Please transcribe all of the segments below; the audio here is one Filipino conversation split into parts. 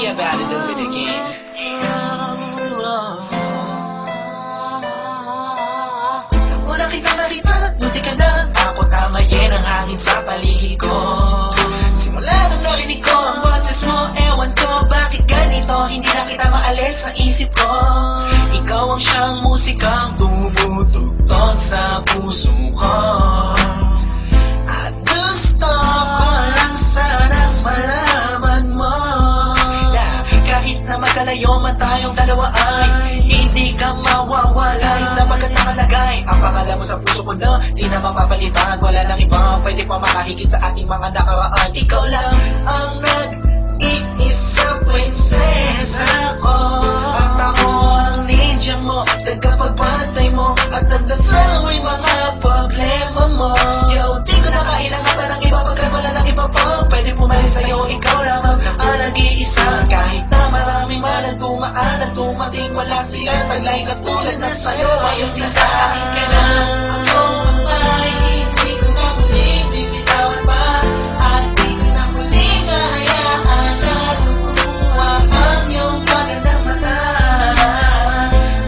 be about to do it again. Wala kitang nakita, munti ka na. Ako tamayin ang hangin sa paligid ko. Simula nang narinig ko ang boses mo, ewan ko bakit ganito. Hindi na kita maalis sa isip ko. Ikaw ang siyang musikang tumutugtog sa puso ko. At gusto ko lang sanang malaman mo na kahit na magkalayo man tayong dalawa ay hindi ka mawawalay sapagkat nakalagay ang pangalan mo sa puso ko na di na mapapalitan. Wala nang ibang pwede pa makahigit sa ating mga nakaraan. Ikaw lang ang nag-iisa prinsesa ko. At ako ang ninja mo, tagapagbantay mo, at nandasal mo'y mga problema mo. Yo, di ko na kailangan pa ng iba pagkat wala ng iba pa pwede pumalit sa'yo. Ikaw lamang ang nag-iisa. Kahit na marami man ang dumaan at dumating, wala silang taglay na tulad na sa'yo. Ngayon sa akin ka na. Ako ay hindi ko na muling bibitawan pa, at di ko na muling hayaan na lumuha ang iyong magandang mata.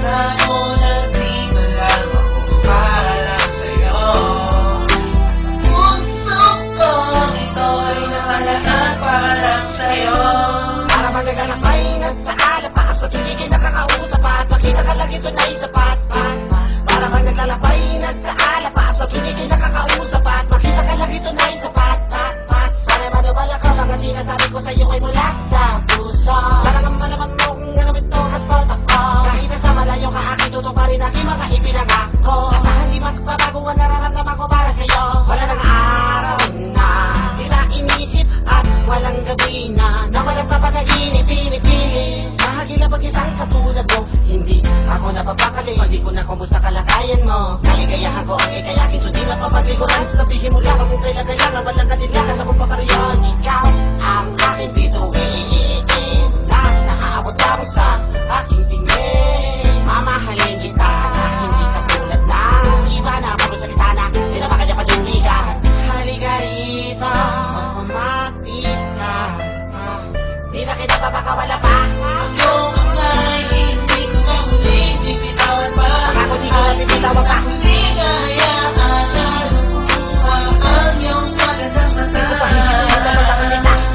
Sa'yo nandito lang ako para lang sa'yo. Puso kong ito'y nakalaan para lang sa'yo. Para magagalakay na sa alapaap sa tuligin nakakausap at makita ka lang ito na isapat. Para magagalakay na sa alapaap sa tuligin nakakausap at makita ka lang ito na isapat. Sana manubala ka mga sinasabi ko sa'yo ay mula sa puso. Para kang malaman mo kung ano ito at totak ko. Kahit nasa malayo ka aking tuto pa rin aking mga ipinangako. Asahan di magbabago ang nararamdaman ko para sa'yo. Wala nang araw na di na inisip at walang gabi na nawala sa panaginip, pinipili mahagila pag isang katulad mo. Hindi ako napapakali, hindi ko na kumusta kalakayan mo. Kaligayahan ko ang ikayakin, so di na papaglikuran. Sabihin mo lang kung kailan kailangan, walang kanilangan ako pa pareyon. Ikaw ang aking bituin na naaabot lamang sa aking tingin. Mamahalin kita na hindi katulad ng iba na pagsalita na di na makanya panindigan. Halika rito, kumapit ka, di na kita papakawala pa. Ako ay hindi ko na muling bibitawan pa, Ako di ko na bibitawan pa. muling hayaan na lumuha ang iyong magandang mata.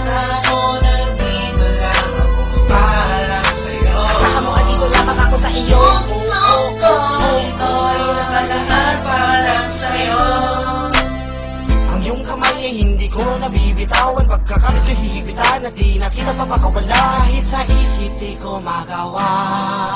Sa'yo nandito lang ako para lang sa'yo. Saka mo andito lamang ako sa iyo. Puso ko ito'y nakalaan para lang sa'yo. Ang iyong kamay ay hindi ko nabibitawan. Pagkakamit ko'y hihibitan at di na kita papakawala. Kahit sa isip di ko magawa,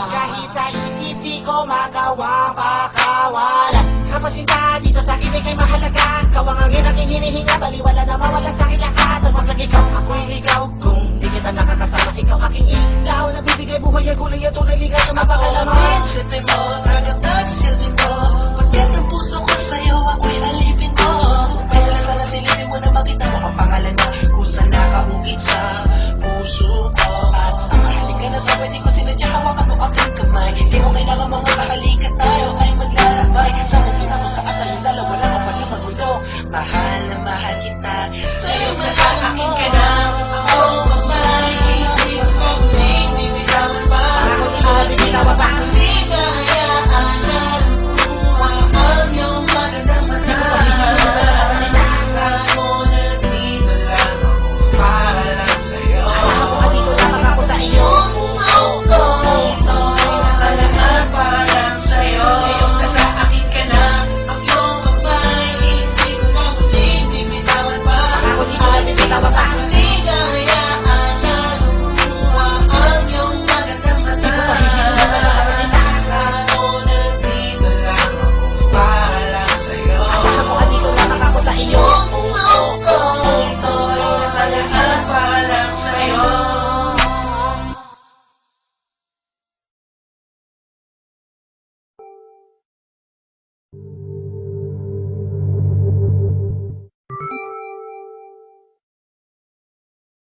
kahit sa isip di ko magawa pakawalan. Kapasinta dito sa akin ay kay mahalaga. Ikaw ang hangin aking hinihinga, baliwala na mawala sa akin lahat. At pagkat ikaw ako'y ligaw, kung di kita nakakasama ikaw aking ilaw. Nabibigay buhay ang kulay at tunay ligaw na mapakalaman. Isipin mo